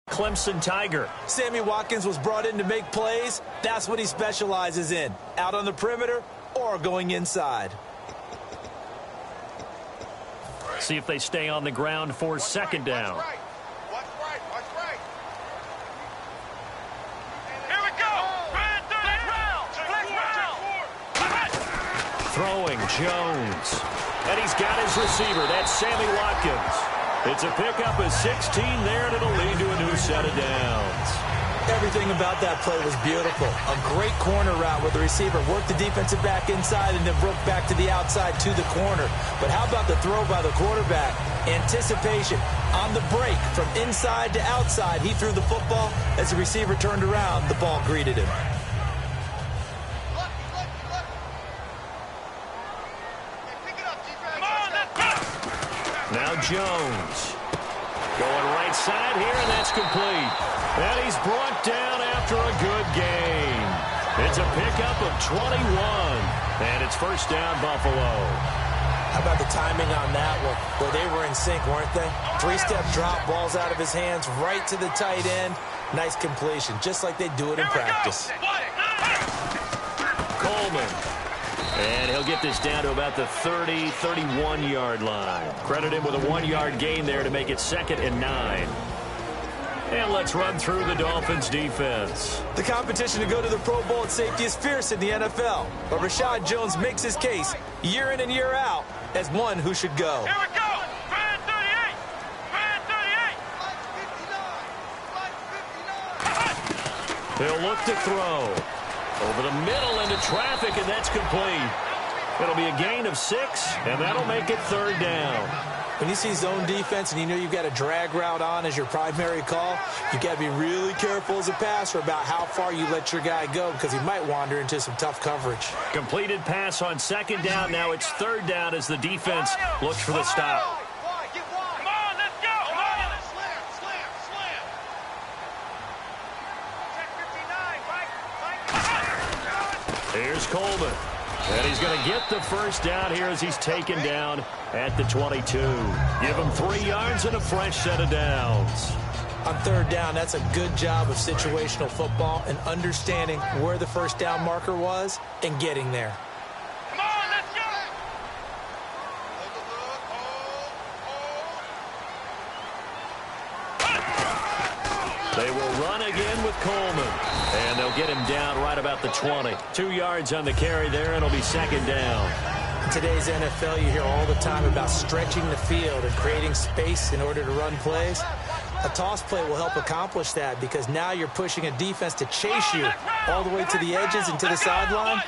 Clemson Tiger. Sammy Watkins was brought in to make plays. That's what he specializes in. Out on the perimeter or going inside. See if they stay on the ground for second down. Watch right. Here we go. Throwing Jones. And he's got his receiver. That's Sammy Watkins. It's a pickup of 16 there, and it'll lead to a new set of downs. Everything about that play was beautiful. A great corner route where the receiver worked the defensive back inside and then broke back to the outside to the corner. But how about the throw by the quarterback? Anticipation on the break from inside to outside. He threw the football. As the receiver turned around, the ball greeted him. Now Jones. Going right side here, and that's complete. And he's brought down after a good gain. It's a pickup of 21. And it's first down, Buffalo. How about the timing on that one? Well, they were in sync, weren't they? Three-step drop, balls out of his hands, right to the tight end. Nice completion, just like they do it in practice. Coleman. And he'll get this down to about the 30, 31-yard line. Credit him with a 1-yard gain there to make it 2nd and 9. And let's run through the Dolphins' defense. The competition to go to the Pro Bowl at safety is fierce in the NFL. But Rashad Jones makes his case year in and year out as one who should go. Here we go. He'll look to throw. Over the middle into traffic, and that's complete. It'll be a gain of 6, and that'll make it 3rd down. When you see zone defense and you know you've got a drag route on as your primary call, you've got to be really careful as a passer about how far you let your guy go because he might wander into some tough coverage. Completed pass on 2nd down. Now it's 3rd down as the defense looks for the stop. Here's Coleman. And he's going to get the first down here as he's taken down at the 22. Give him 3 yards and a fresh set of downs. On 3rd down, that's a good job of situational football and understanding where the first down marker was and getting there. Come on, let's go. They will run again with Coleman. And they'll get him down right about the 20. 2 yards on the carry there, and it'll be 2nd down. In today's NFL, you hear all the time about stretching the field and creating space in order to run plays. A toss play will help accomplish that because now you're pushing a defense to chase you all the way to the edges and to the sideline.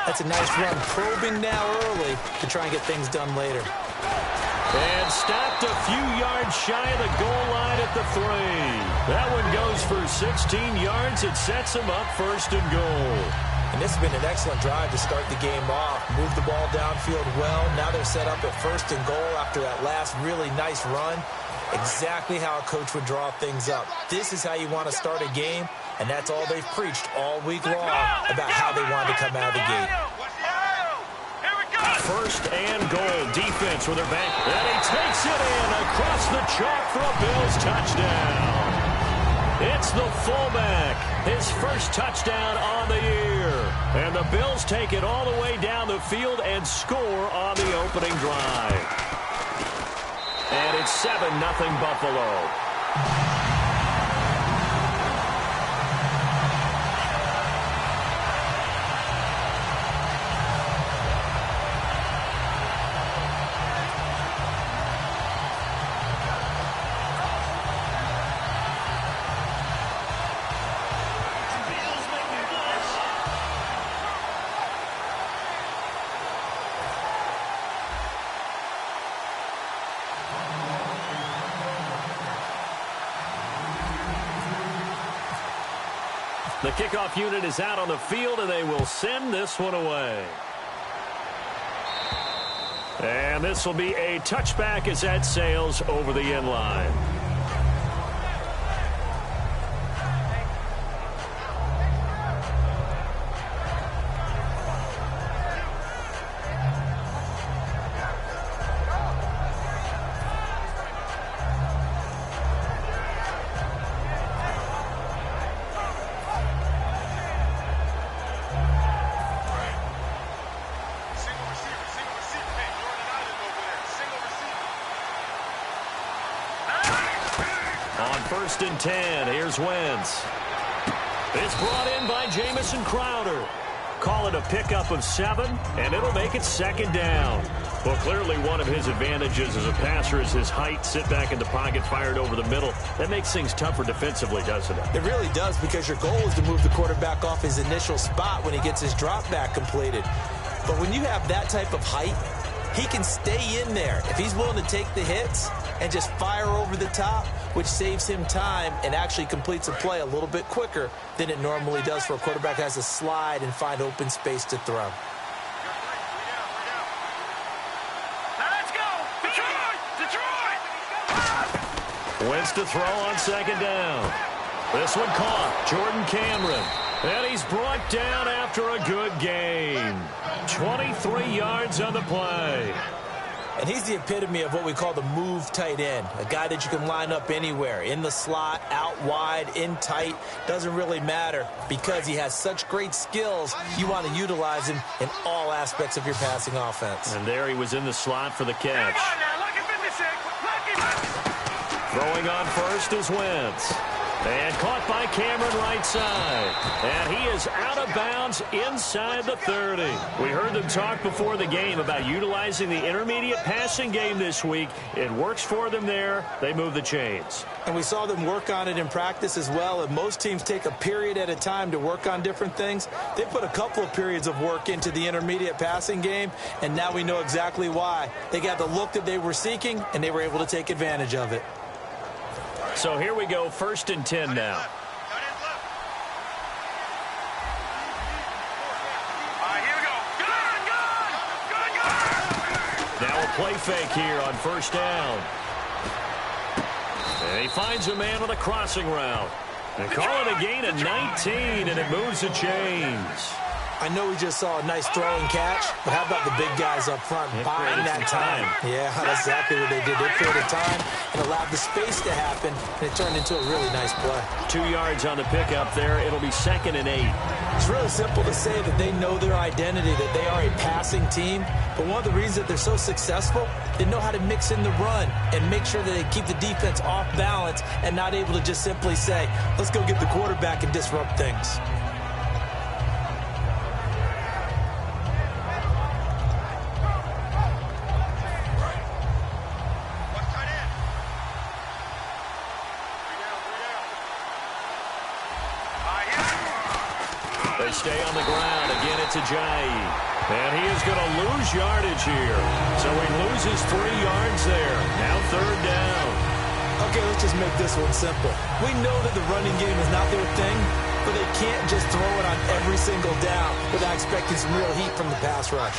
That's a nice run, probing now early to try and get things done later. And stopped a few yards shy of the goal line at the 3. That one goes for 16 yards. It sets him up 1st and goal. And this has been an excellent drive to start the game off. Move the ball downfield well. Now they're set up at 1st and goal after that last really nice run. Exactly how a coach would draw things up. This is how you want to start a game, and that's all they've preached all week long about how they want to come out of the gate. 1st and goal. Defense with their back. And he takes it in across the chalk for a Bills touchdown. It's the fullback. His first touchdown on the year. And the Bills take it all the way down the field and score on the opening drive. And it's 7-0 Buffalo. The kickoff unit is out on the field, and they will send this one away. And this will be a touchback as that sails over the end line. 1st and 10. Here's Wentz. It's brought in by Jamison Crowder. Call it a pickup of 7, and it'll make it 2nd down. Well, clearly one of his advantages as a passer is his height. Sit back in the pocket, fired over the middle. That makes things tougher defensively, doesn't it? It really does, because your goal is to move the quarterback off his initial spot when he gets his drop back completed. But when you have that type of height, he can stay in there if he's willing to take the hits and just fire over the top, which saves him time and actually completes a play a little bit quicker than it normally does for a quarterback who has to slide and find open space to throw. Now let's go! Detroit! Detroit! Wentz to throw on 2nd down. This one caught. Jordan Cameron. And he's brought down after a good game. 23 yards on the play. And he's the epitome of what we call the move tight end, a guy that you can line up anywhere, in the slot, out wide, in tight, doesn't really matter. Because he has such great skills, you want to utilize him in all aspects of your passing offense. And there he was in the slot for the catch. Throwing on 1st is Wentz. And caught by Cameron right side. And he is out of bounds inside the 30. We heard them talk before the game about utilizing the intermediate passing game this week. It works for them there. They move the chains. And we saw them work on it in practice as well. And most teams take a period at a time to work on different things. They put a couple of periods of work into the intermediate passing game, and now we know exactly why. They got the look that they were seeking, and they were able to take advantage of it. So here we go, 1st and 10 now. All right, here we go. Gun! Now a play fake here on 1st down. And he finds a man on a crossing route. And call it a gain of 19, and it moves the chains. I know we just saw a nice throw and catch, but how about the big guys up front buying that time? Yeah, that's exactly what they did. They created time and allowed the space to happen, and it turned into a really nice play. 2 yards on the pickup there. It'll be 2nd and 8. It's really simple to say that they know their identity, that they are a passing team. But one of the reasons that they're so successful, they know how to mix in the run and make sure that they keep the defense off balance and not able to just simply say, let's go get the quarterback and disrupt things. They stay on the ground. Again, it's Ajayi. And he is going to lose yardage here. So he loses 3 yards there. Now 3rd down. Okay, let's just make this one simple. We know that the running game is not their thing, but they can't just throw it on every single down without expecting some real heat from the pass rush.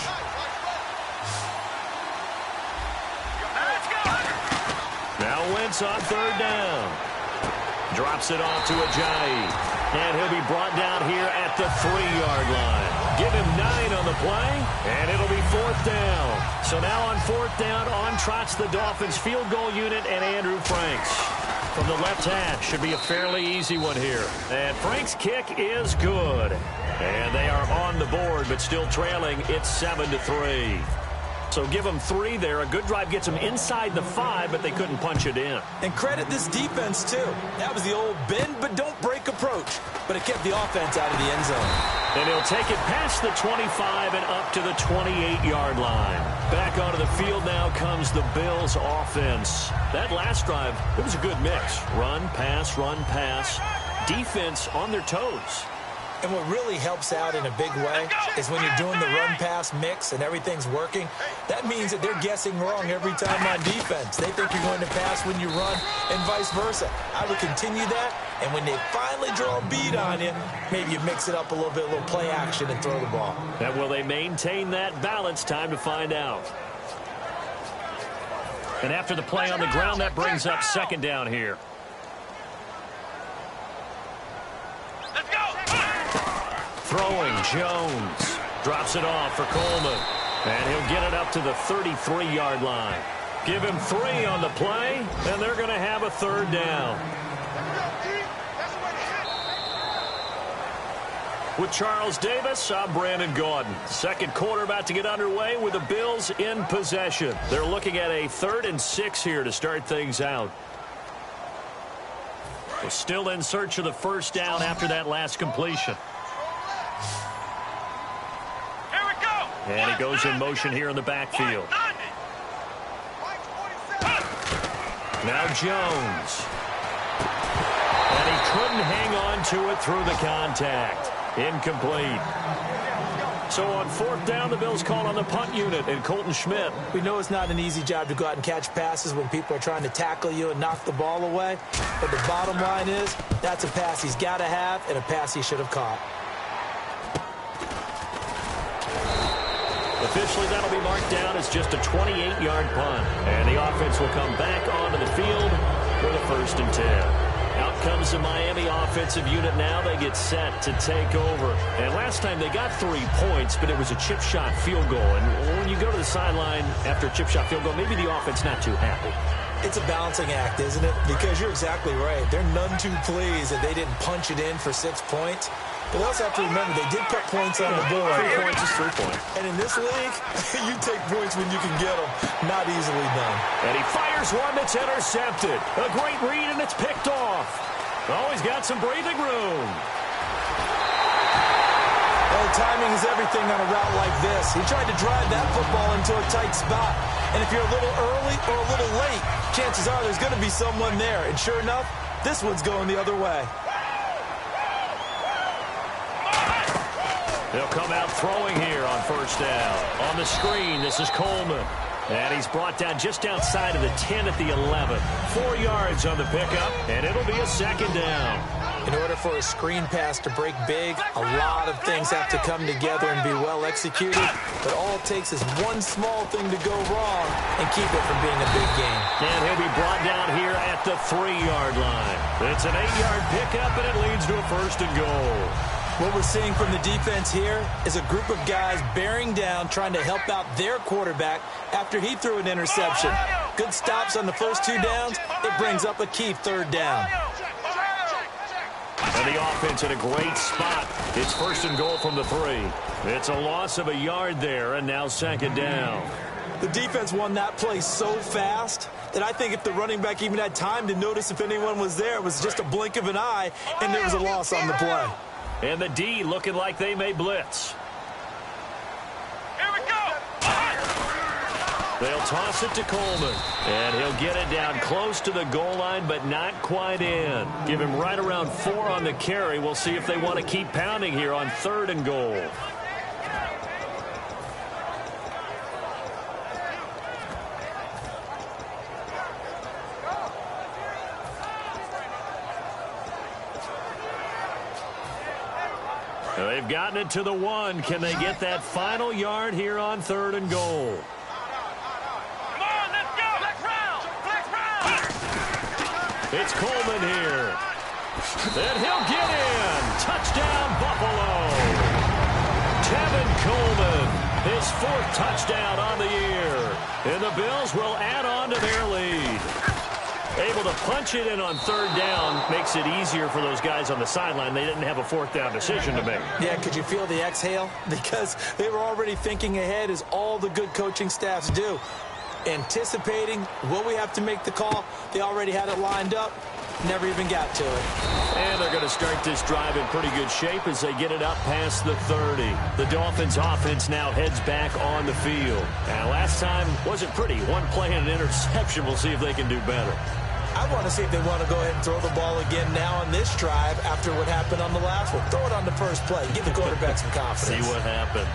Now Wentz on 3rd down. Drops it off to Ajayi. And he'll be brought down here at the 3-yard line. Give him 9 on the play, and it'll be 4th down. So now on 4th down, on trots the Dolphins field goal unit and Andrew Franks. From the left hash, should be a fairly easy one here. And Franks' kick is good. And they are on the board, but still trailing. It's 7-3. So give them 3 there. A good drive gets them inside the 5, but they couldn't punch it in. And credit this defense, too. That was the old bend but don't break approach. But it kept the offense out of the end zone. And he'll take it past the 25 and up to the 28-yard line. Back onto the field now comes the Bills offense. That last drive, it was a good mix. Run, pass, defense on their toes. And what really helps out in a big way is when you're doing the run-pass mix and everything's working, that means that they're guessing wrong every time on defense. They think you're going to pass when you run and vice versa. I would continue that, and when they finally draw a bead on you, maybe you mix it up a little bit, a little play action, and throw the ball. And will they maintain that balance? Time to find out. And after the play on the ground, that brings up 2nd down here. Throwing, Jones drops it off for Coleman. And he'll get it up to the 33-yard line. Give him 3 on the play, and they're going to have a 3rd down. With Charles Davis, I'm Brandon Gaudin. 2nd quarter about to get underway with the Bills in possession. They're looking at a 3rd and 6 here to start things out. Still in search of the first down after that last completion. Here we go. And he goes in motion here in the backfield. Now Jones. And he couldn't hang on to it through the contact. Incomplete. So on fourth down, the Bills call on the punt unit and Colton Schmidt. We know it's not an easy job to go out and catch passes when people are trying to tackle you and knock the ball away. But the bottom line is, that's a pass he's got to have and a pass he should have caught. Officially, that'll be marked down as just a 28-yard punt. And the offense will come back onto the field for the 1st and 10. Out comes the Miami offensive unit now. They get set to take over. And last time they got 3 points, but it was a chip shot field goal. And when you go to the sideline after a chip shot field goal, maybe the offense not too happy. It's a balancing act, isn't it? Because you're exactly right. They're none too pleased that they didn't punch it in for 6 points. But they also have to remember they did put points on the board. 3 points is 3 points. And in this league, you take points when you can get them. Not easily done. And he fires one that's intercepted. A great read, and it's picked off. Oh, he's got some breathing room. Well, timing is everything on a route like this. He tried to drive that football into a tight spot. And if you're a little early or a little late, chances are there's going to be someone there. And sure enough, this one's going the other way. They'll come out throwing here on first down. On the screen, this is Coleman. And he's brought down just outside of the 10 at the 11. 4 yards on the pickup, and it'll be a 2nd down. In order for a screen pass to break big, a lot of things have to come together and be well executed. But all it takes is one small thing to go wrong and keep it from being a big game. And he'll be brought down here at the 3-yard line. It's an 8-yard pickup, and it leads to a 1st and goal. What we're seeing from the defense here is a group of guys bearing down, trying to help out their quarterback after he threw an interception. Good stops on the first 2 downs. It brings up a key 3rd down. And the offense in a great spot. It's 1st and goal from the 3. It's a loss of a yard there, and now 2nd down. The defense won that play so fast that I think if the running back even had time to notice if anyone was there, it was just a blink of an eye, and there was a loss on the play. And the D looking like they may blitz. Here we go. They'll toss it to Coleman. And he'll get it down close to the goal line, but not quite in. Give him right around 4 on the carry. We'll see if they want to keep pounding here on 3rd and goal. They've gotten it to the 1. Can they get that final yard here on 3rd and goal? Come on, let's go. Flex round. Flex round. It's Coleman here. And he'll get in. Touchdown, Buffalo. Tevin Coleman, his 4th touchdown on the year. And the Bills will add on to their lead. Able to punch it in on 3rd down makes it easier for those guys on the sideline. They didn't have a 4th down decision to make. Yeah, could you feel the exhale? Because they were already thinking ahead, as all the good coaching staffs do. Anticipating, will we have to make the call? They already had it lined up. Never even got to it. And they're going to start this drive in pretty good shape as they get it up past the 30. The Dolphins offense now heads back on the field. And last time wasn't pretty. 1 play and an interception. We'll see if they can do better. I want to see if they want to go ahead and throw the ball again now on this drive after what happened on the last one. Throw it on the first play. Give the quarterback some confidence. See what happens.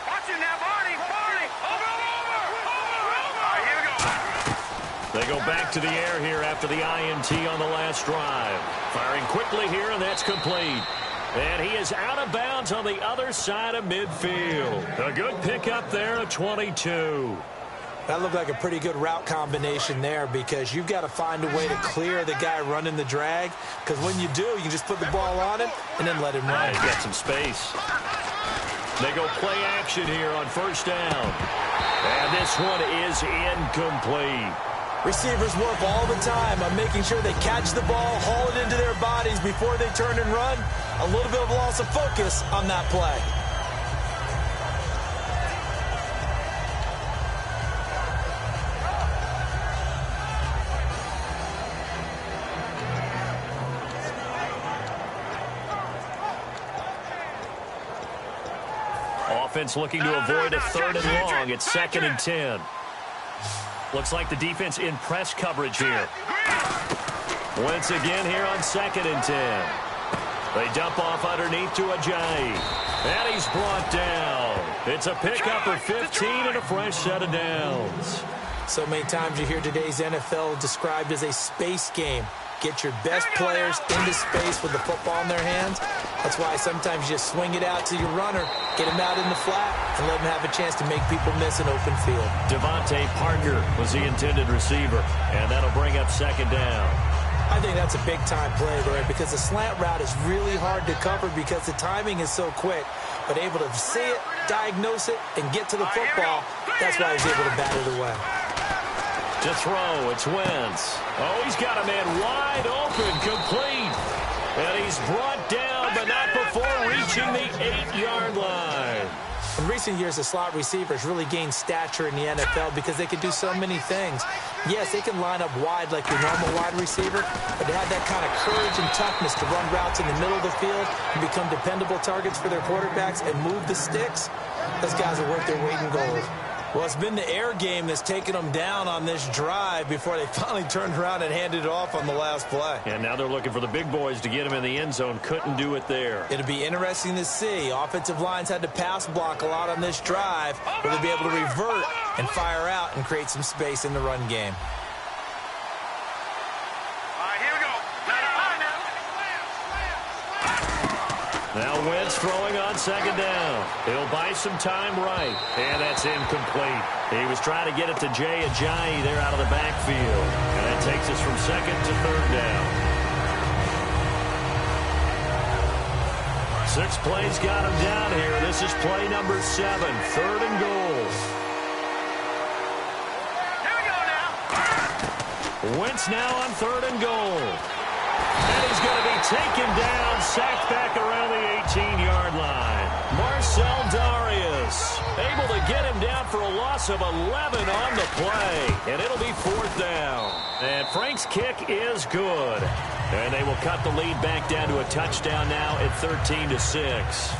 Watch it now, Barney. Barney. Over. All right, here we go. They go back to the air here after the INT on the last drive. Firing quickly here, and that's complete. And he is out of bounds on the other side of midfield. A good pickup there at 22. That looked like a pretty good route combination there, because you've got to find a way to clear the guy running the drag, because when you do, you can just put the ball on him and then let him run. He's got some space. They go play action here on 1st down. And this one is incomplete. Receivers work all the time on making sure they catch the ball, haul it into their bodies before they turn and run. A little bit of loss of focus on that play. offense looking to avoid a 3rd and long. It's 2nd and 10. Looks like the defense in press coverage here. Once again here on 2nd and 10. They dump off underneath to Ajayi. And he's brought down. It's a pickup of 15 and a fresh set of downs. So many times you hear today's NFL described as a space game. Get your best players into space with the football in their hands. That's why sometimes you just swing it out to your runner, get him out in the flat, and let him have a chance to make people miss an open field. Devontae Parker was the intended receiver, and that'll bring up 2nd down. I think that's a big-time play there because the slant route is really hard to cover because the timing is so quick. But able to see it, diagnose it, and get to the football, that's why he's able to bat it away. To throw, it's Wentz. Oh, he's got a man wide open, complete. And he's brought down, but not before reaching the 8-yard line. In recent years, the slot receivers really gained stature in the NFL because they can do so many things. Yes, they can line up wide like your normal wide receiver, but they have that kind of courage and toughness to run routes in the middle of the field and become dependable targets for their quarterbacks and move the sticks. Those guys are worth their weight in gold. Well, it's been the air game that's taken them down on this drive before they finally turned around and handed it off on the last play. And now they're looking for the big boys to get him in the end zone. Couldn't do it there. It'll be interesting to see. Offensive lines had to pass block a lot on this drive. Will they be able to revert and fire out and create some space in the run game? Now Wentz throwing on 2nd down. He'll buy some time right. And that's incomplete. He was trying to get it to Jay Ajayi there out of the backfield. And that takes us from 2nd to 3rd down. 6 plays got him down here. This is play number 7. 3rd and goal. Here we go now. Wentz now on 3rd and goal. And he's going to be taken down, sacked back around the 18-yard line. Marcel Darius able to get him down for a loss of 11 on the play. And it'll be 4th down. And Frank's kick is good. And they will cut the lead back down to a touchdown now at 13-6.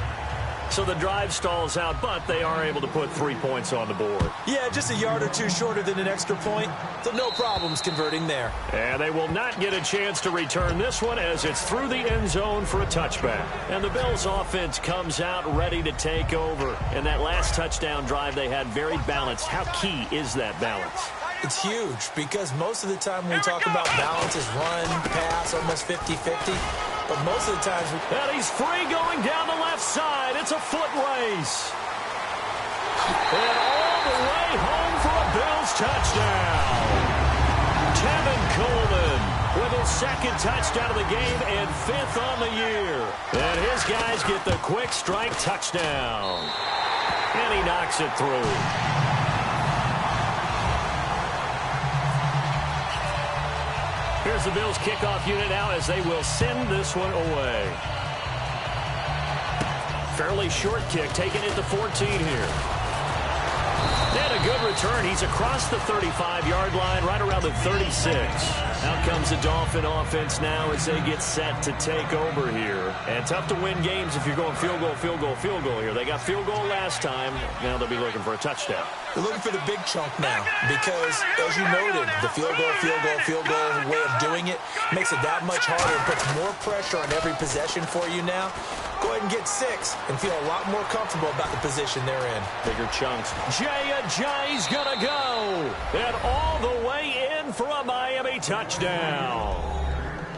So the drive stalls out, but they are able to put 3 points on the board. Yeah, just a yard or two shorter than an extra point, so no problems converting there. And they will not get a chance to return this one as it's through the end zone for a touchback. And the Bills offense comes out ready to take over. And that last touchdown drive they had very balanced. How key is that balance? It's huge because most of the time when we talk about balance is run, pass, almost 50-50. But most of the times... And he's free going down the left side. It's a foot race. And all the way home for a Bills touchdown. Tevin Coleman with his 2nd touchdown of the game and 5th on the year. And his guys get the quick strike touchdown. And he knocks it through. Here's the Bills kickoff unit now as they will send this one away. Fairly short kick, taking it to 14 here. And a good return. He's across the 35-yard line, right around the 36. Out comes the Dolphin offense now as they get set to take over here. And tough to win games if you're going field goal, field goal, field goal here. They got field goal last time. Now they'll be looking for a touchdown. They're looking for the big chunk now because, as you noted, the field goal way of doing it makes it that much harder and puts more pressure on every possession for you now. Go ahead and get 6 and feel a lot more comfortable about the position they're in. Bigger chunks. Jay Ajayi's going to go. And all the way in for a Miami touchdown.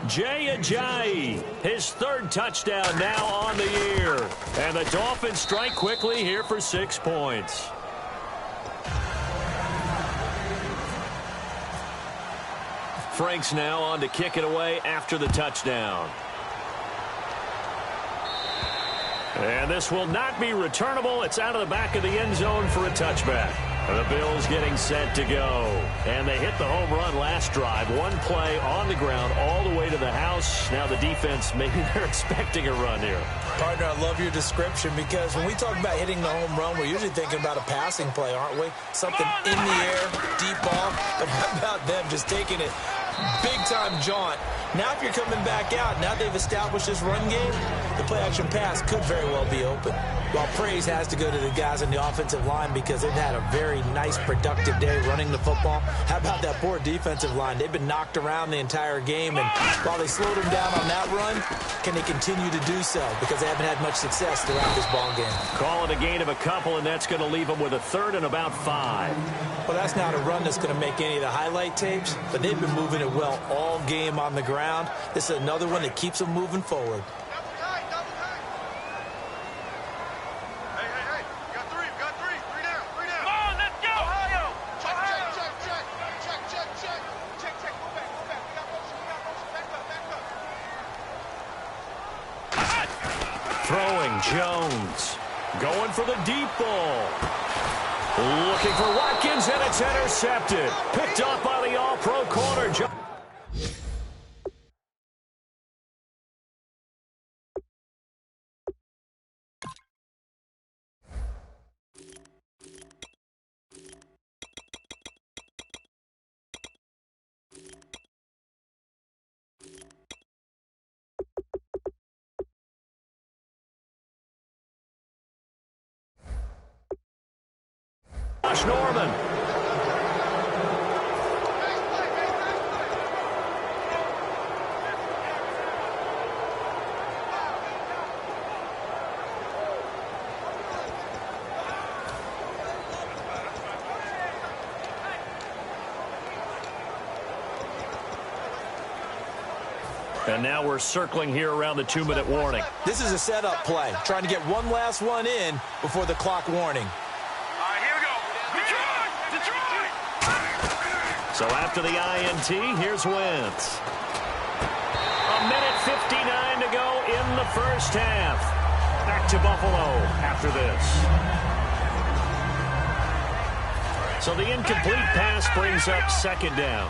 Jay Ajayi, his 3rd touchdown now on the year. And the Dolphins strike quickly here for 6 points. Frank's now on to kick it away after the touchdown. And this will not be returnable. It's out of the back of the end zone for a touchback. The Bills getting set to go. And they hit the home run last drive. One play on the ground all the way to the house. Now the defense, maybe they're expecting a run here. Partner, I love your description because when we talk about hitting the home run, we're usually thinking about a passing play, aren't we? Something in the air, deep ball. But how about them just taking it Big-time jaunt. Now if you're coming back out, now they've established this run game, the play-action pass could very well be open. While praise has to go to the guys on the offensive line because they've had a very nice, productive day running the football. How about that poor defensive line? They've been knocked around the entire game, and while they slowed them down on that run, can they continue to do so? Because they haven't had much success throughout this ball game. Call it a gain of a couple, and that's going to leave them with a third and about 5. Well, that's not a run that's going to make any of the highlight tapes, but they've been moving it well all game on the ground. This is another one that keeps them moving forward. Throwing Jones. Going for the deep ball. Looking for Watkins, and it's intercepted. Picked up by the all-pro corner. Norman. And now we're circling here around the 2-minute warning. This is a setup play, trying to get one last one in before the clock warning. So after the INT, here's Wentz. A minute 59 to go in the first half. Back to Buffalo after this. So the incomplete pass brings up second down.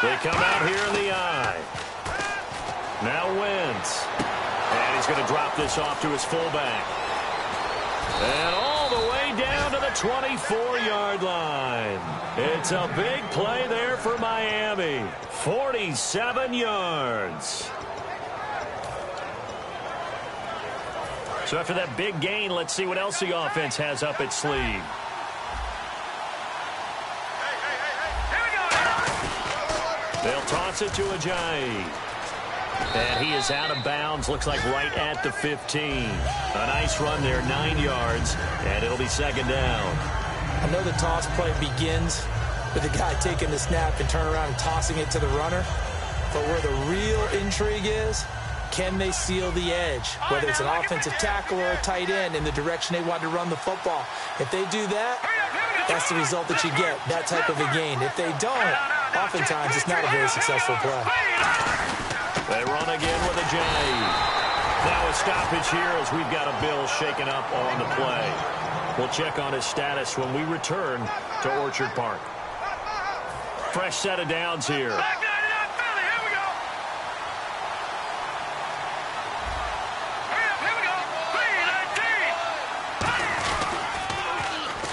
They come out here in the eye. Now Wentz. And he's going to drop this off to his fullback. And all the way down to the 24-yard line. It's a big play there for Miami. 47 yards. So after that big gain, let's see what else the offense has up its sleeve. They'll toss it to Ajayi. And he is out of bounds, looks like right at the 15. A nice run there, 9 yards, and it'll be second down. I know the toss play begins with the guy taking the snap and turn around and tossing it to the runner. But where the real intrigue is, can they seal the edge? Whether it's an offensive tackle or a tight end in the direction they want to run the football. If they do that, that's the result that you get, that type of a gain. If they don't, oftentimes it's not a very successful play. They run again with Ajayi. Now a stoppage here as we've got a Bill shaken up on the play. We'll check on his status when we return to Orchard Park. Fresh set of downs here.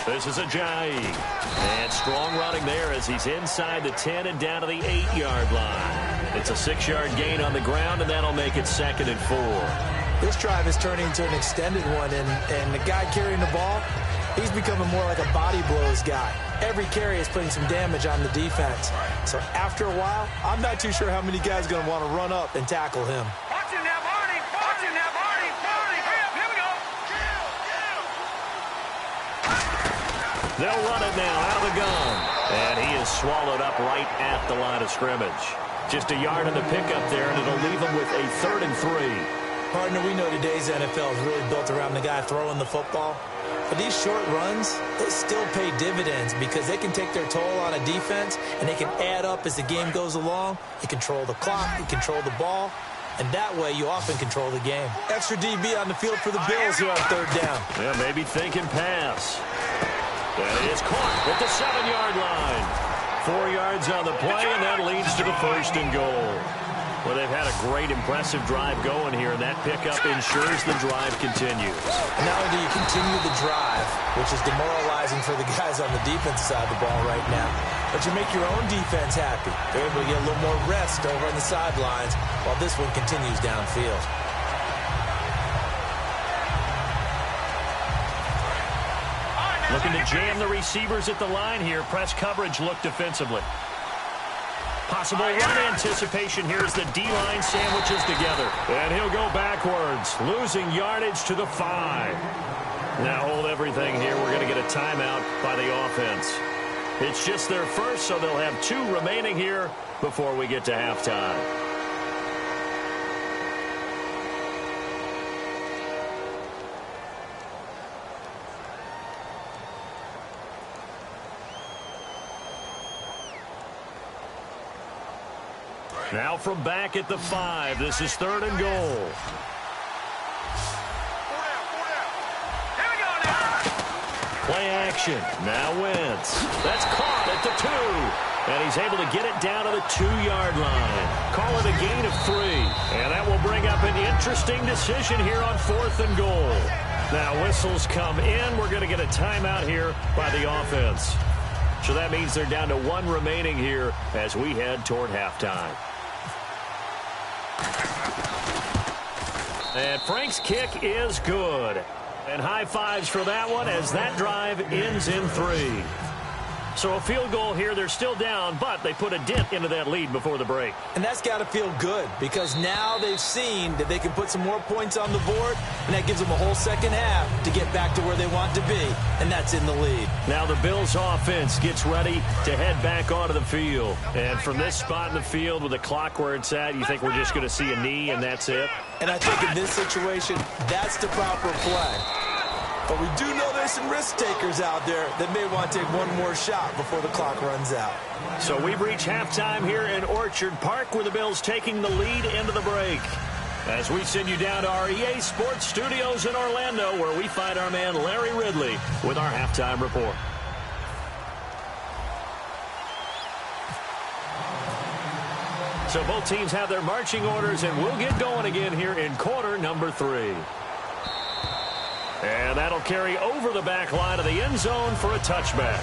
This is Ajayi. And strong running there as he's inside the 10 and down to the 8-yard line. It's a 6-yard gain on the ground, and that'll make it 2nd and 4. This drive is turning into an extended one, and the guy carrying the ball, he's becoming more like a body blows guy. Every carry is putting some damage on the defense. So after a while, I'm not too sure how many guys are going to want to run up and tackle him. Watch him now, Barney. Watch him now, Barney. Barney, here we go. They'll run it now out of the gun. And he is swallowed up right at the line of scrimmage. Just a yard in the pickup there, and it'll leave him with a 3rd and 3. Partner, we know today's NFL is really built around the guy throwing the football. But these short runs, they still pay dividends because they can take their toll on a defense, and they can add up as the game goes along. You control the clock, you control the ball, and that way you often control the game. Extra DB on the field for the Bills here on 3rd down. Yeah, maybe thinking pass. That is caught at the 7-yard line. 4 yards on the play, and that leads to the 1st and goal. Well, they've had a great, impressive drive going here, and that pickup ensures the drive continues. And not only do you continue the drive, which is demoralizing for the guys on the defense side of the ball right now. But you make your own defense happy. They're able to get a little more rest over on the sidelines while this one continues downfield. Looking to jam the receivers at the line here. Press coverage look defensively. Possible run anticipation here as the D-line sandwiches together. And he'll go backwards, losing yardage to the 5. Now hold everything here. We're going to get a timeout by the offense. It's just their first, so they'll have 2 remaining here before we get to halftime. Now from back at the 5, this is 3rd and goal. Play action. Now Wentz. That's caught at the 2. And he's able to get it down to the 2-yard line. Call it a gain of 3. And that will bring up an interesting decision here on 4th and goal. Now whistles come in. We're going to get a timeout here by the offense. So that means they're down to 1 remaining here as we head toward halftime. And Frank's kick is good. And high fives for that one as that drive ends in 3. So a field goal here. They're still down, but they put a dent into that lead before the break. And that's got to feel good because now they've seen that they can put some more points on the board, and that gives them a whole second half to get back to where they want to be, and that's in the lead. Now the Bills offense gets ready to head back onto the field. And from this spot in the field with the clock where it's at, you think we're just going to see a knee and that's it? And I think in this situation, that's the proper play. But we do know there's some risk takers out there that may want to take one more shot before the clock runs out. So we've reached halftime here in Orchard Park with the Bills taking the lead into the break. As we send you down to our EA Sports Studios in Orlando where we find our man Larry Ridley with our halftime report. So both teams have their marching orders and we'll get going again here in quarter number 3. And that'll carry over the back line of the end zone for a touchback.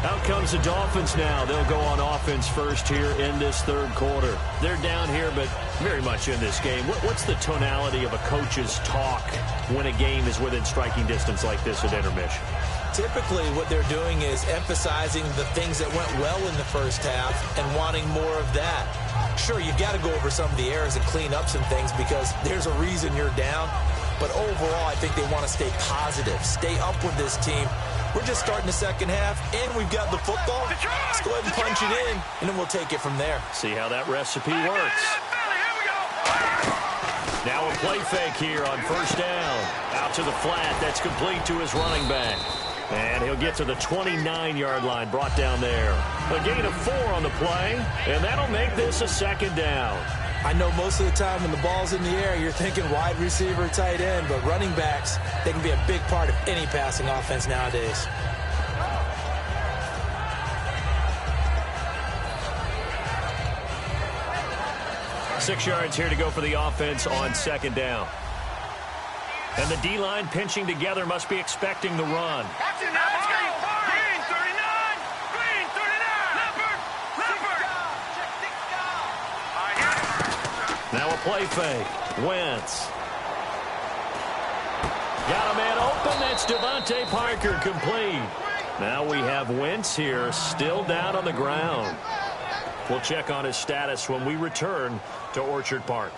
Out comes the Dolphins now. They'll go on offense first here in this 3rd quarter. They're down here, but very much in this game. What's the tonality of a coach's talk when a game is within striking distance like this at intermission? Typically, what they're doing is emphasizing the things that went well in the first half and wanting more of that. Sure, you've got to go over some of the errors and clean up some things because there's a reason you're down. But overall, I think they want to stay positive, stay up with this team. We're just starting the second half, and we've got the football. Let's go ahead and punch it in, and then we'll take it from there. See how that recipe works. Now a play fake here on 1st down. Out to the flat. That's complete to his running back. And he'll get to the 29-yard line, brought down there. A gain of 4 on the play, and that'll make this a 2nd down. I know most of the time when the ball's in the air, you're thinking wide receiver, tight end, but running backs, they can be a big part of any passing offense nowadays. Six yards here to go for the offense on 2nd down. And the D-line pinching together must be expecting the run. Watch it now, let's go. Green, 39. Green, 39. Leopard. Now a play fake. Wentz. Got a man open. That's Devontae Parker complete. Now we have Wentz here still down on the ground. We'll check on his status when we return to Orchard Park.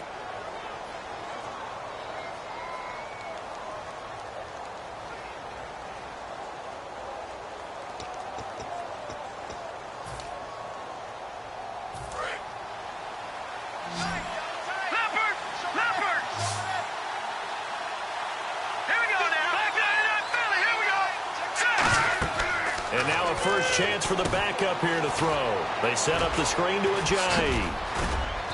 And now a first chance for the backup here to throw. They set up the screen to Ajayi.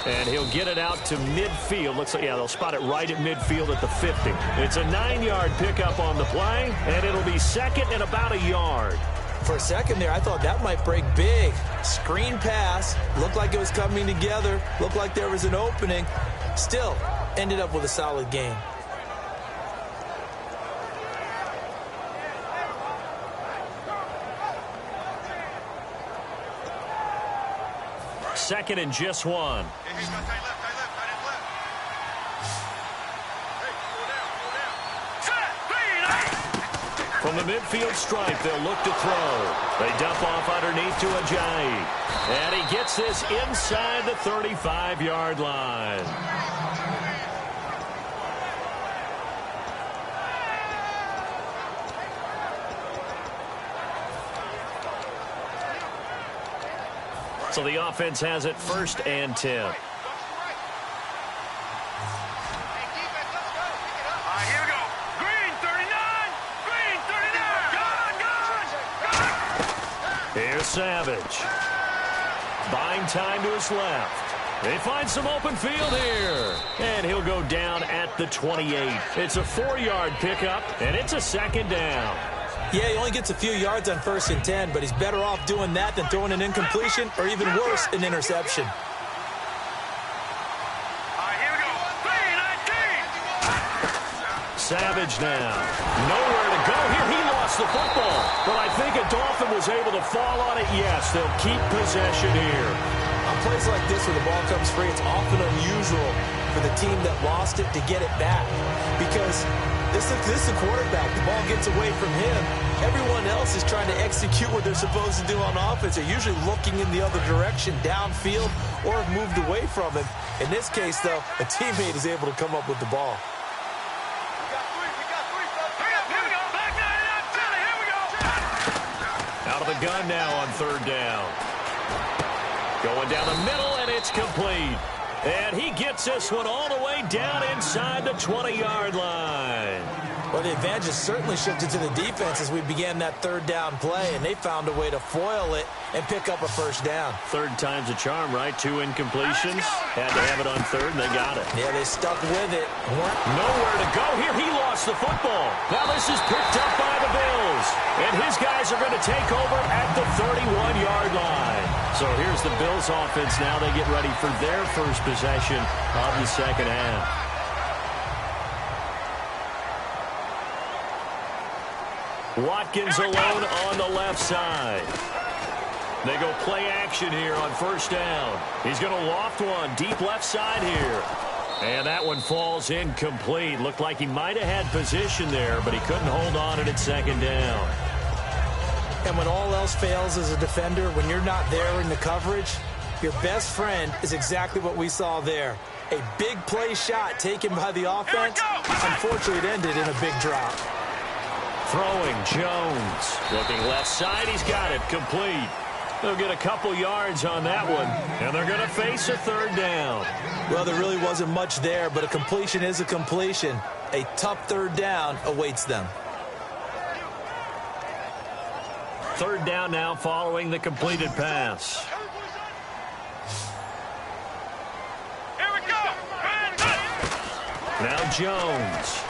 And he'll get it out to midfield. Looks like, yeah, they'll spot it right at midfield at the 50. It's a 9-yard pickup on the play, and it'll be 2nd and about a yard. For a second there, I thought that might break big. Screen pass. Looked like it was coming together. Looked like there was an opening. Still, ended up with a solid gain. second and just one. From the midfield stripe, they'll look to throw. They dump off underneath to Ajayi. And he gets this inside the 35-yard line. So the offense has it 1st and 10. Here's Savage. Buying time to his left. They find some open field here. And he'll go down at the 28. It's a 4-yard pickup, and it's a 2nd down. Yeah, he only gets a few yards on 1st and 10, but he's better off doing that than throwing an incompletion or even worse, an interception. Here we go. 3-19. Savage now. Nowhere to go here. He lost the football. But I think a Dolphin was able to fall on it. Yes, they'll keep possession here. On plays like this where the ball comes free, it's often unusual for the team that lost it to get it back. Because this is the quarterback. The ball gets away from him. Everyone else is trying to execute what they're supposed to do on offense. They're usually looking in the other direction, downfield, or have moved away from him. In this case, though, a teammate is able to come up with the ball. Out of the gun now on 3rd down. Going down the middle, and it's complete. And he gets this one all the way down inside the 20-yard line. Well, the advantage has certainly shifted to the defense as we began that 3rd down play, and they found a way to foil it and pick up a 1st down. 3rd time's a charm, right? 2 incompletions. Had to have it on 3rd, and they got it. Yeah, they stuck with it. Nowhere to go here. He lost the football. Now this is picked up by the Bills. And his guys are going to take over at the 31-yard line. So here's the Bills offense now. They get ready for their first possession of the 2nd half. Watkins alone on the left side. They go play action here on 1st down. He's going to loft one deep left side here. And that one falls incomplete. Looked like he might have had position there, but he couldn't hold on it at 2nd down. And when all else fails as a defender, when you're not there in the coverage, your best friend is exactly what we saw there. A big play shot taken by the offense. Unfortunately, it ended in a big drop. Throwing Jones. Looking left side. He's got it. Complete. They'll get a couple yards on that one. And they're going to face a 3rd down. Well, there really wasn't much there, but a completion is a completion. A tough 3rd down awaits them. 3rd down now following the completed pass. Here we go. Now Jones.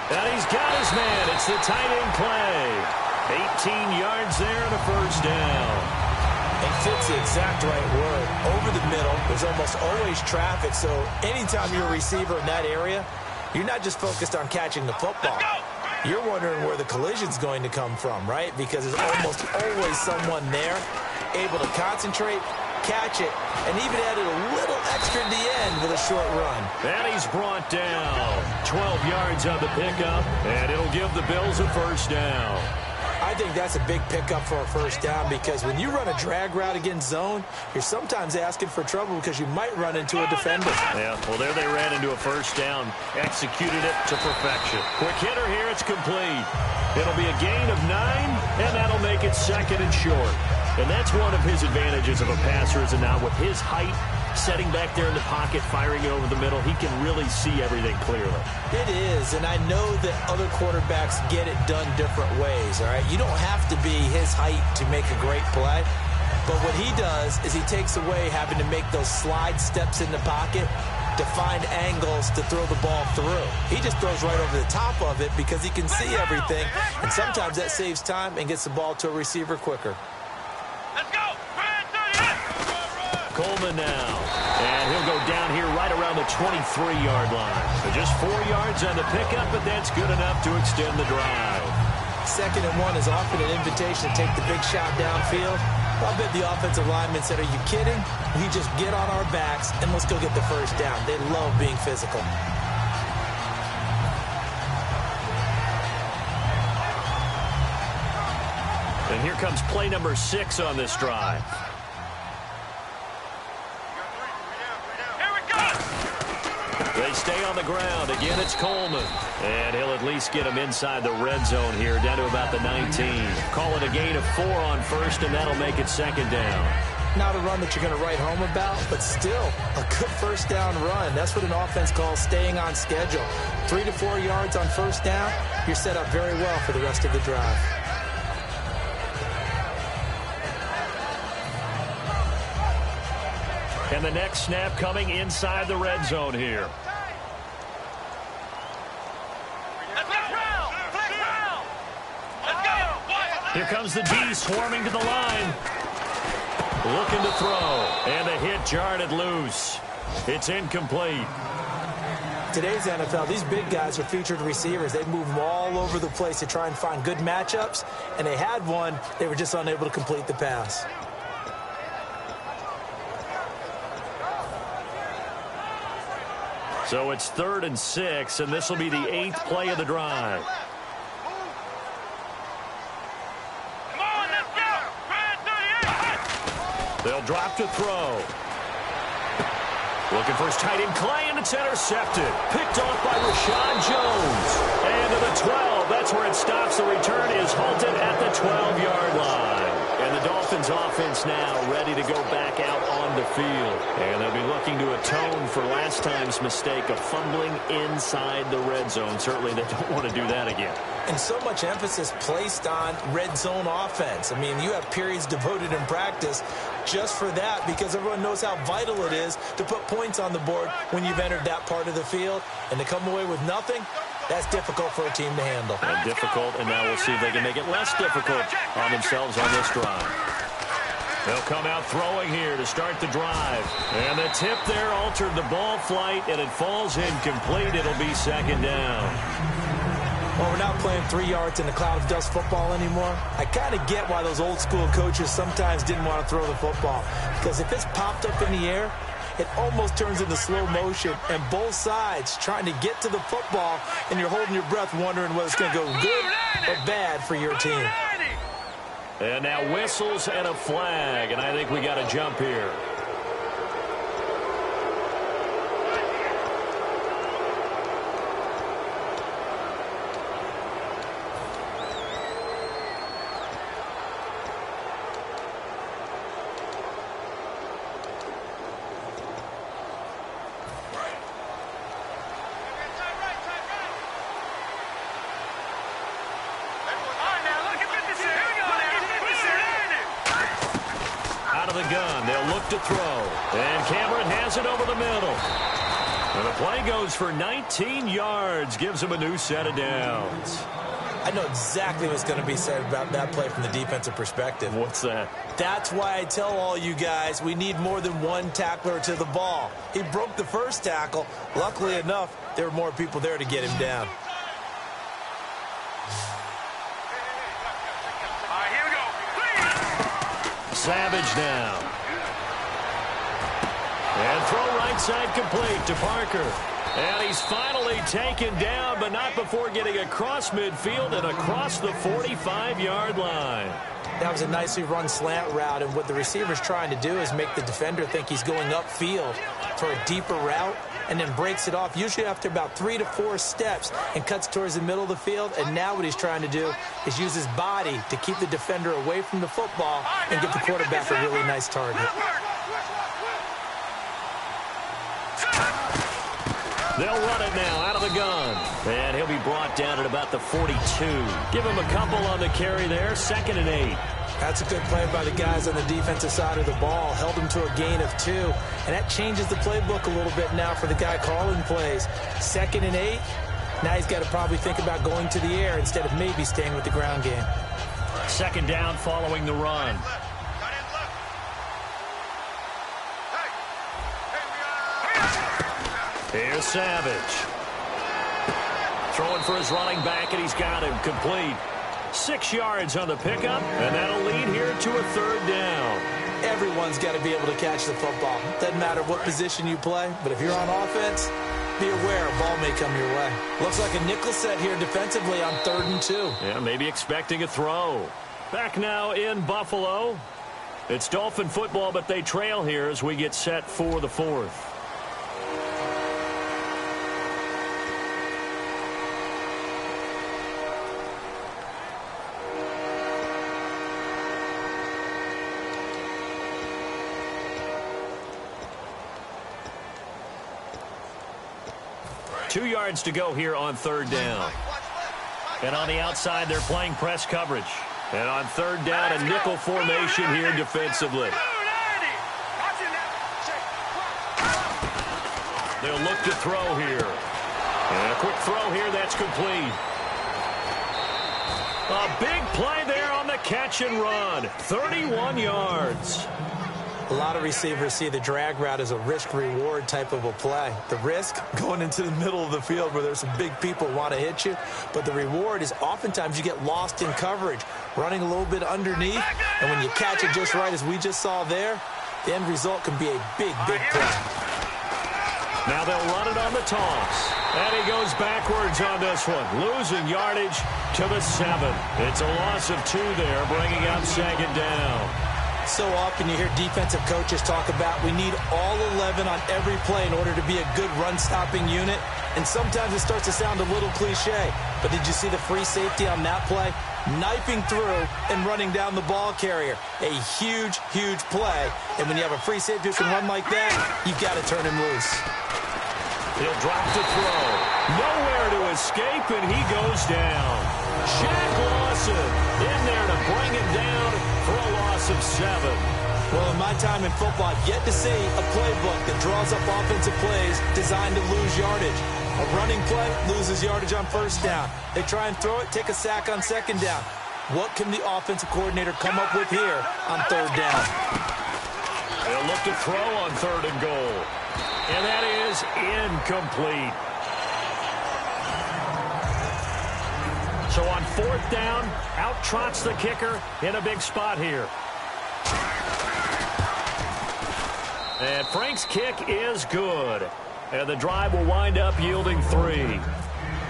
And he's got his man. It's the tight end play. 18 yards there and a 1st down. It fits the exact right word. Over the middle, there's almost always traffic, so anytime you're a receiver in that area, you're not just focused on catching the football. You're wondering where the collision's going to come from, right? Because there's almost always someone there able to concentrate, catch it, and even added a little extra at the end with a short run. And he's brought down. 12 yards on the pickup, and it'll give the Bills a 1st down. I think that's a big pickup for a 1st down because when you run a drag route against zone, you're sometimes asking for trouble because you might run into a defender. Yeah, well, there they ran into a 1st down. Executed it to perfection. Quick hitter here. It's complete. It'll be a gain of 9, and that'll make it 2nd and short. And that's one of his advantages of a passer, is not with his height, setting back there in the pocket, firing it over the middle. He can really see everything clearly. It is, and I know that other quarterbacks get it done different ways, all right? You don't have to be his height to make a great play, but what he does is he takes away having to make those slide steps in the pocket to find angles to throw the ball through. He just throws right over the top of it because he can see everything, and sometimes that saves time and gets the ball to a receiver quicker. Let's go. Coleman now. And he'll go down here right around the 23-yard line. So just 4 yards on the pickup, but that's good enough to extend the drive. 2nd and 1 is often an invitation to take the big shot downfield. I bet the offensive lineman said, are you kidding? We just get on our backs and let's go get the first down. They love being physical. And here comes play number 6 on this drive. They stay on the ground. Again, it's Coleman. And he'll at least get him inside the red zone here, down to about the 19. Call it a gain of 4 on first, and that'll make it second down. Not a run that you're going to write home about, but still a good first down run. That's what an offense calls staying on schedule. 3 to 4 yards on first down, you're set up very well for the rest of the drive. And the next snap coming inside the red zone here. Here comes the D swarming to the line. Looking to throw. And the hit jarred it loose. It's incomplete. Today's NFL, these big guys are featured receivers. They move them all over the place to try and find good matchups. And they had one. They were just unable to complete the pass. So it's 3rd and 6, and this will be the 8th play of the drive. They'll drop to throw. Looking for his tight end, Clay, and it's intercepted. Picked off by Rashad Jones. And to the 12. That's where it stops. The return is halted at the 12-yard line. And the Dolphins offense now ready to go back out on the field. And they'll be looking to atone for last time's mistake of fumbling inside the red zone. Certainly they don't want to do that again. And so much emphasis placed on red zone offense. I mean, you have periods devoted in practice just for that because everyone knows how vital it is to put points on the board when you've entered that part of the field. And to come away with nothing, that's difficult for a team to handle. And difficult, and now we'll see if they can make it less difficult on themselves on this drive. They'll come out throwing here to start the drive. And the tip there altered the ball flight, and it falls incomplete. It'll be second down. Well, we're not playing 3 yards in a cloud of dust football anymore. I kind of get why those old school coaches sometimes didn't want to throw the football. Because if it's popped up in the air, it almost turns into slow motion, and both sides trying to get to the football, and you're holding your breath wondering whether it's going to go good or bad for your team. And now whistles and a flag, and I think we got a jump here. To throw. And Cameron has it over the middle. And the play goes for 19 yards. Gives him a new set of downs. I know exactly what's going to be said about that play from the defensive perspective. What's that? That's why I tell all you guys we need more than one tackler to the ball. He broke the first tackle. Luckily enough, there were more people there to get him down. All right, here we go. Savage now. And throw right side complete to Parker. And he's finally taken down, but not before getting across midfield and across the 45-yard line. That was a nicely run slant route, and what the receiver's trying to do is make the defender think he's going upfield for a deeper route and then breaks it off, usually after about 3 to 4 steps, and cuts towards the middle of the field. And now what he's trying to do is use his body to keep the defender away from the football and give the quarterback a really nice target. They'll run it now out of the gun. And he'll be brought down at about the 42. Give him a couple on the carry there. 2nd and 8. That's a good play by the guys on the defensive side of the ball. Held him to a gain of 2. And that changes the playbook a little bit now for the guy calling plays. 2nd and 8. Now he's got to probably think about going to the air instead of maybe staying with the ground game. 2nd down following the run. Here's Savage. Throwing for his running back, and he's got him complete. 6 yards on the pickup, and that'll lead here to a 3rd down. Everyone's got to be able to catch the football. Doesn't matter what position you play, but if you're on offense, be aware a ball may come your way. Looks like a nickel set here defensively on 3rd and 2. Yeah, maybe expecting a throw. Back now in Buffalo. It's Dolphin football, but they trail here as we get set for the 4th. Two yards to go here on 3rd down. And on the outside, they're playing press coverage. And on 3rd down, a nickel formation here defensively. They'll look to throw here. And a quick throw here, that's complete. A big play there on the catch and run. 31 yards. A lot of receivers see the drag route as a risk-reward type of a play. The risk, going into the middle of the field where there's some big people want to hit you. But the reward is oftentimes you get lost in coverage, running a little bit underneath. And when you catch it just right, as we just saw there, the end result can be a big, big play. Now they'll run it on the toss. And he goes backwards on this one, losing yardage to the 7. It's a loss of 2 there, bringing up 2nd down. So often you hear defensive coaches talk about we need all 11 on every play in order to be a good run-stopping unit. And sometimes it starts to sound a little cliche. But did you see the free safety on that play? Knifing through and running down the ball carrier. A huge, huge play. And when you have a free safety who can run like that, you've got to turn him loose. He'll drop to throw. Nowhere to escape, and he goes down. Shaq Lawson in there to bring him down for a loss of 7. Well, in my time in football, I've yet to see a playbook that draws up offensive plays designed to lose yardage. A running play loses yardage on 1st down. They try and throw it, take a sack on 2nd down. What can the offensive coordinator come up with here on 3rd down? They'll look to throw on 3rd and goal. And that is incomplete. So on 4th down, out trots the kicker in a big spot here. And Frank's kick is good. And the drive will wind up yielding 3.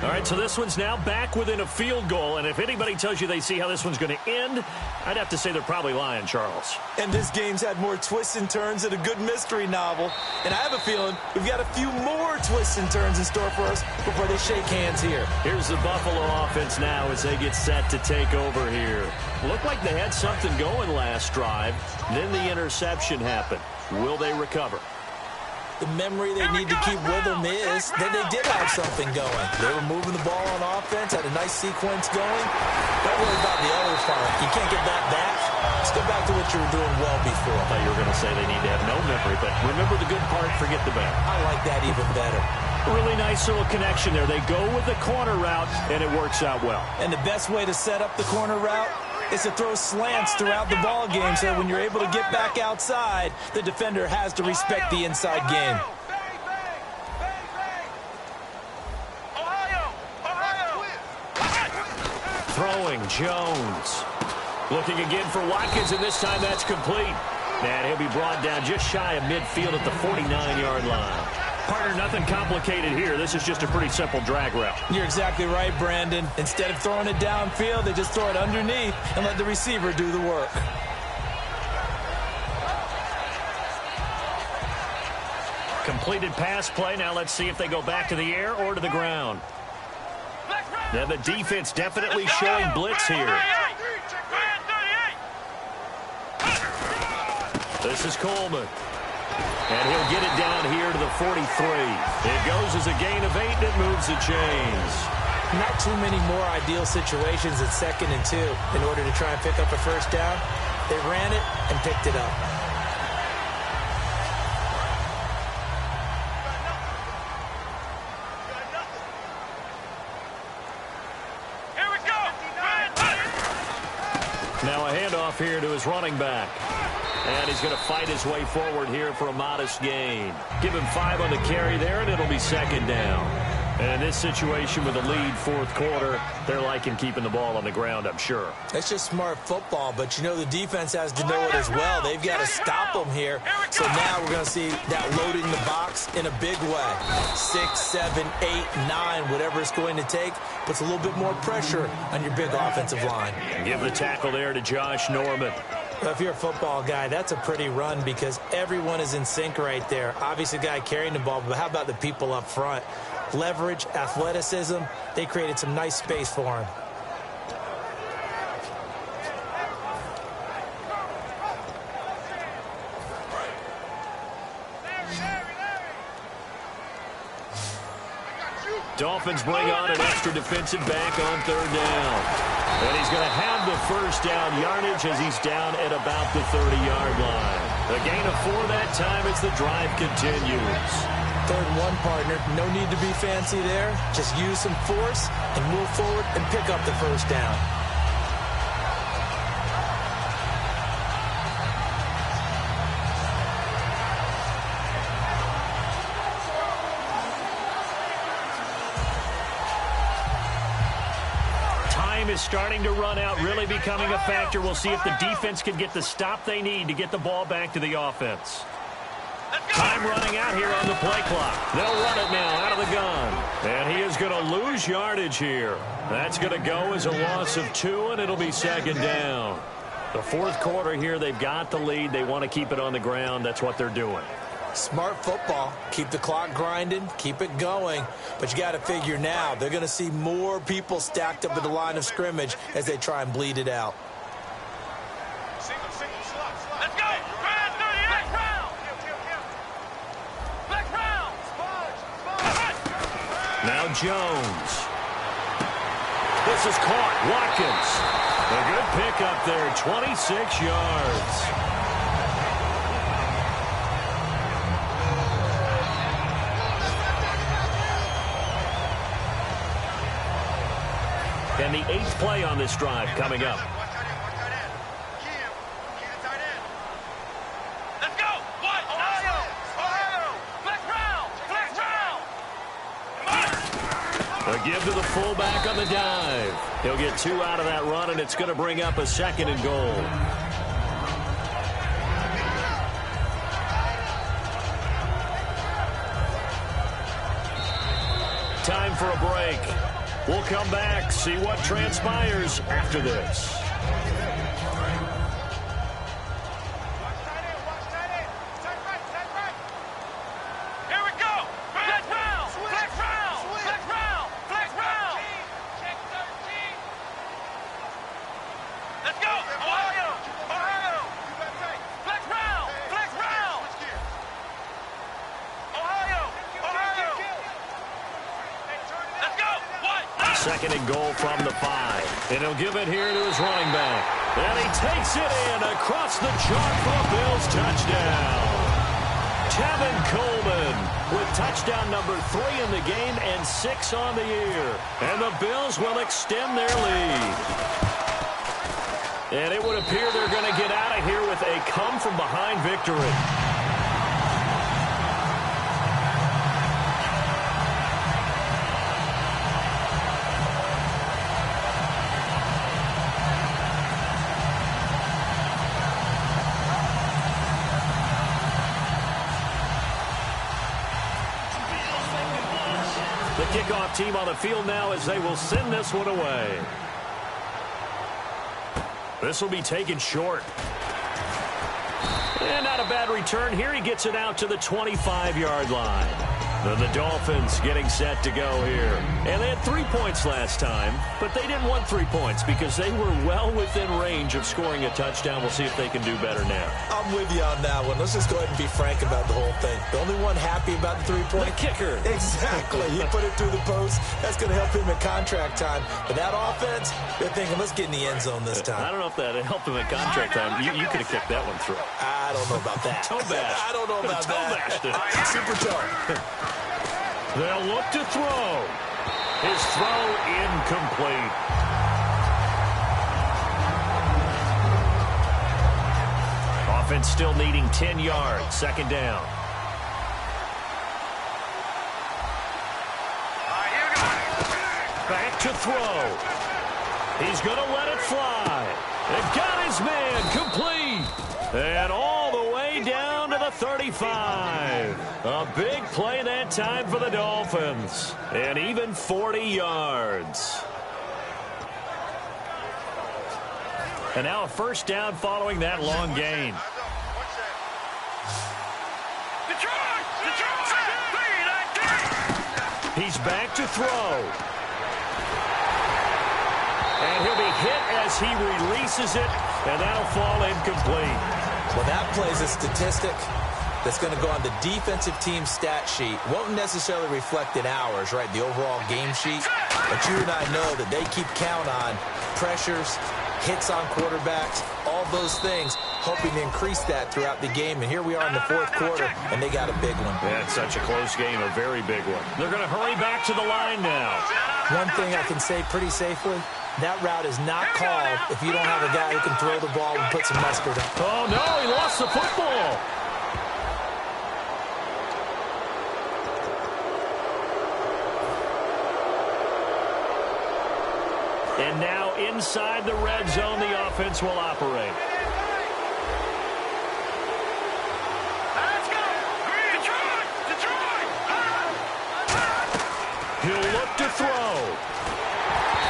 All right, so this one's now back within a field goal. And if anybody tells you they see how this one's going to end, I'd have to say they're probably lying, Charles. And this game's had more twists and turns than a good mystery novel. And I have a feeling we've got a few more twists and turns in store for us before they shake hands here. Here's the Buffalo offense now as they get set to take over here. Looked like they had something going last drive. Then the interception happened. Will they recover? The memory they need to keep with them is that they did have something going. They were moving the ball on offense, had a nice sequence going. Don't worry about the other part. You can't get that back. Let's go back to what you were doing well before. I thought you were going to say they need to have no memory, but remember the good part, forget the bad. I like that even better. Really nice little connection there. They go with the corner route, and it works out well. And the best way to set up the corner route is to throw slants throughout the ball game so when you're able to get back outside, the defender has to respect the inside game. Throwing Jones. Looking again for Watkins, and this time that's complete. And he'll be brought down just shy of midfield at the 49-yard line. Partner, nothing complicated here. This is just a pretty simple drag route. You're exactly right, Brandon. Instead of throwing it downfield, they just throw it underneath and let the receiver do the work. Completed pass play. Now let's see if they go back to the air or to the ground. Now the defense definitely showing blitz here. This is Coleman. And he'll get it down here to the 43. It goes as a gain of 8, and it moves the chains. Not too many more ideal situations at 2nd and 2 in order to try and pick up a 1st down. They ran it and picked it up. Here we go. Now a handoff here to his running back. And he's going to fight his way forward here for a modest gain. Give him 5 on the carry there, and it'll be 2nd down. And this situation with a lead fourth quarter, they're liking keeping the ball on the ground, I'm sure. It's just smart football, but you know the defense has to know it as well. They've got to stop them here. So now we're going to see that loading the box in a big way. 6, 7, 8, 9, whatever it's going to take, puts a little bit more pressure on your big offensive line. Give the tackle there to Josh Norman. Well, if you're a football guy, that's a pretty run because everyone is in sync right there. Obviously, the guy carrying the ball, but how about the people up front? Leverage, athleticism, they created some nice space for him. Dolphins bring on an extra defensive back on third down. And he's going to have the first down yardage as he's down at about the 30-yard line. A gain of 4 that time as the drive continues. 3rd and 1, partner. No need to be fancy there. Just use some force and move forward and pick up the first down. Time is starting to run out, really becoming a factor. We'll see if the defense can get the stop they need to get the ball back to the offense. Time running out here on the play clock. They'll run it now out of the gun. And he is going to lose yardage here. That's going to go as a loss of 2, and it'll be 2nd down. The fourth quarter here, they've got the lead. They want to keep it on the ground. That's what they're doing. Smart football. Keep the clock grinding. Keep it going. But you got to figure now, they're going to see more people stacked up at the line of scrimmage as they try and bleed it out. Let's go! Now Jones. This is caught. Watkins. A good pickup there. 26 yards. And the 8th play on this drive coming up. A give to the fullback on the dive. He'll get 2 out of that run, and it's going to bring up a 2nd and goal. Time for a break. We'll come back, see what transpires after this. Second and goal from the 5. And he'll give it here to his running back. And he takes it in across the chalk for a Bills touchdown. Tevin Coleman with touchdown number 3 in the game and 6 on the year. And the Bills will extend their lead. And it would appear they're going to get out of here with a come-from-behind victory. The kickoff team on the field now as they will send this one away. This will be taken short. And not a bad return here. He gets it out to the 25-yard line. And the Dolphins getting set to go here. And they had 3 points last time, but they didn't want 3 points because they were well within range of scoring a touchdown. We'll see if they can do better now. I'm with you on that one. Let's just go ahead and be frank about the whole thing. The only one happy about the 3-point? The kicker. Exactly. He put it through the post. That's going to help him in contract time. But that offense, they're thinking, let's get in the end zone this time. I don't know if that helped him in contract time. You could have kicked that one through. I don't know about that. Toe bash. I don't know about that. Super toe. They'll look to throw. His throw incomplete. Offense still needing 10 yards. 2nd down. to throw. He's going to let it fly. They've got his man complete. And all the way down to the 35. A big play that time for the Dolphins. And even 40 yards. And now a first down following that long gain. He's back to throw. And he'll be hit as he releases it, and that'll fall incomplete. Well, that plays a statistic that's going to go on the defensive team stat sheet. Won't necessarily reflect in ours, right, the overall game sheet. But you and I know that they keep count on pressures, hits on quarterbacks, all those things, hoping to increase that throughout the game. And here we are in the fourth quarter, and they got a big one. That's such a close game, a very big one. They're going to hurry back to the line now. One thing I can say pretty safely, that route is not called if you don't have a guy who can throw the ball and put some mustard on. Oh, no, he lost the football. And now inside the red zone, the offense will operate. Let's go! Detroit! He'll look to throw.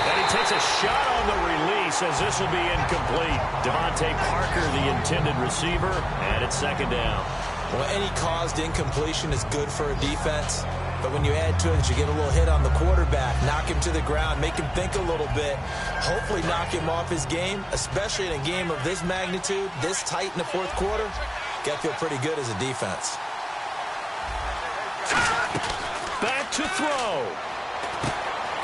And he takes a shot on the release as this will be incomplete. Devontae Parker, the intended receiver, and it's second down. Well, any caused incompletion is good for a defense. But when you add to it that you get a little hit on the quarterback, knock him to the ground, make him think a little bit, hopefully knock him off his game, especially in a game of this magnitude, this tight in the fourth quarter, got to feel pretty good as a defense. Back to throw.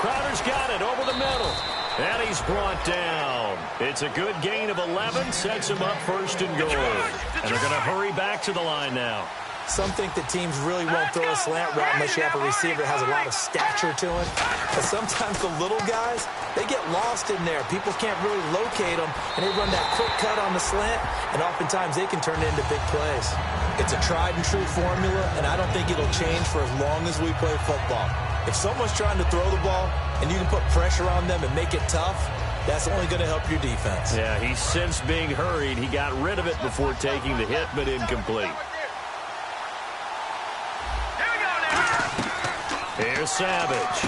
Crowder's got it over the middle. And he's brought down. It's a good gain of 11, sets him up first and goal. And they're going to hurry back to the line now. Some think that teams really won't throw a slant route unless you have a receiver that has a lot of stature to him. But sometimes the little guys, they get lost in there. People can't really locate them, and they run that quick cut on the slant, and oftentimes they can turn it into big plays. It's a tried-and-true formula, and I don't think it'll change for as long as we play football. If someone's trying to throw the ball, and you can put pressure on them and make it tough, that's only going to help your defense. Yeah, he's since being hurried. He got rid of it before taking the hit, but incomplete. Here's Savage.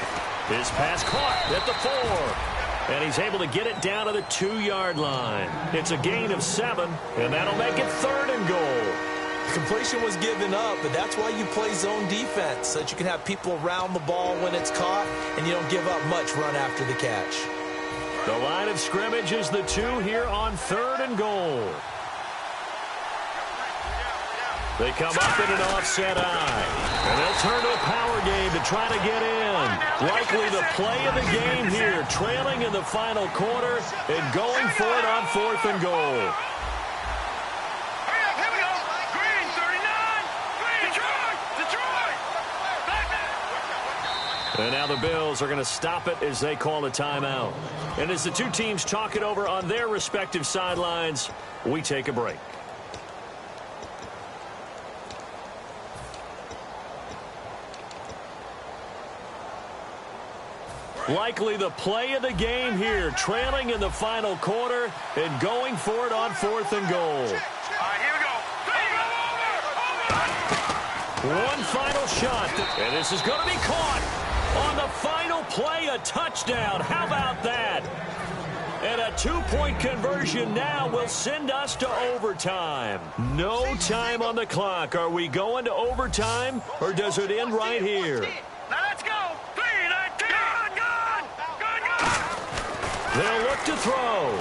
His pass caught at the 4. And he's able to get it down to the 2-yard line. It's a gain of 7, and that'll make it third and goal. Completion was given up, but that's why you play zone defense, so that you can have people around the ball when it's caught, and you don't give up much run after the catch. The line of scrimmage is the 2 here on third and goal. They come up in an offset eye. And they'll turn to a power game to try to get in. Likely the play of the game here, trailing in the final quarter and going for it on fourth and goal. Hurry up, here we go. Green, 39. Green, Detroit. And now the Bills are going to stop it as they call a timeout. And as the two teams talk it over on their respective sidelines, we take a break. Likely the play of the game here, trailing in the final quarter and going for it on fourth and goal. All right, here we go. Over. One final shot, and this is going to be caught on the final play, a touchdown. How about that? And a 2-point conversion now will send us to overtime. No time on the clock. Are we going to overtime, or does it end right here? Now let's go. 3-19. They'll look to throw.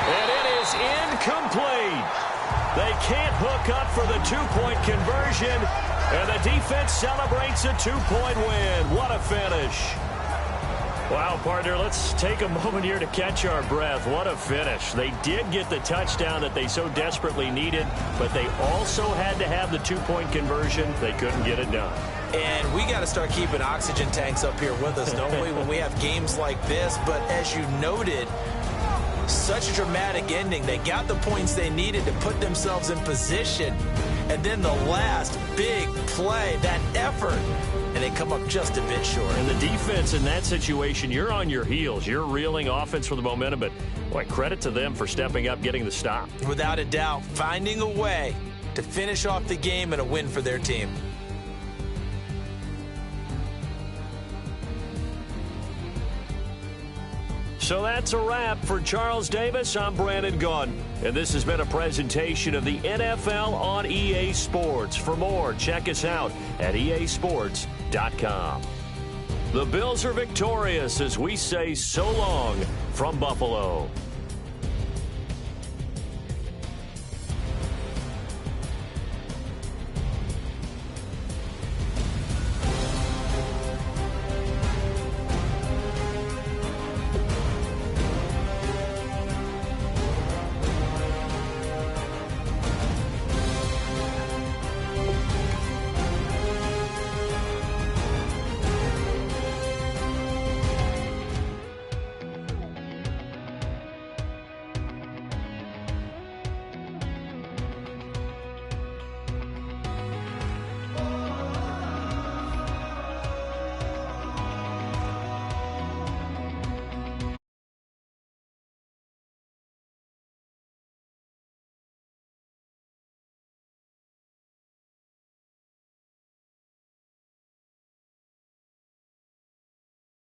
And it is incomplete. They can't hook up for the 2-point conversion. And the defense celebrates a 2-point win. What a finish. Wow, partner, let's take a moment here to catch our breath. What a finish. They did get the touchdown that they so desperately needed, but they also had to have the 2-point conversion. They couldn't get it done. And we got to start keeping oxygen tanks up here with us, don't we, when we have games like this? But as you noted, such a dramatic ending. They got the points they needed to put themselves in position. And then the last big play, that effort. and they come up just a bit short. And the defense in that situation, you're on your heels. You're reeling offense for the momentum, but boy, credit to them for stepping up, getting the stop. Without a doubt, finding a way to finish off the game and a win for their team. So that's a wrap for Charles Davis. I'm Brandon Gaudin, and this has been a presentation of the NFL on EA Sports. For more, check us out at easports.com. The Bills are victorious as we say so long from Buffalo.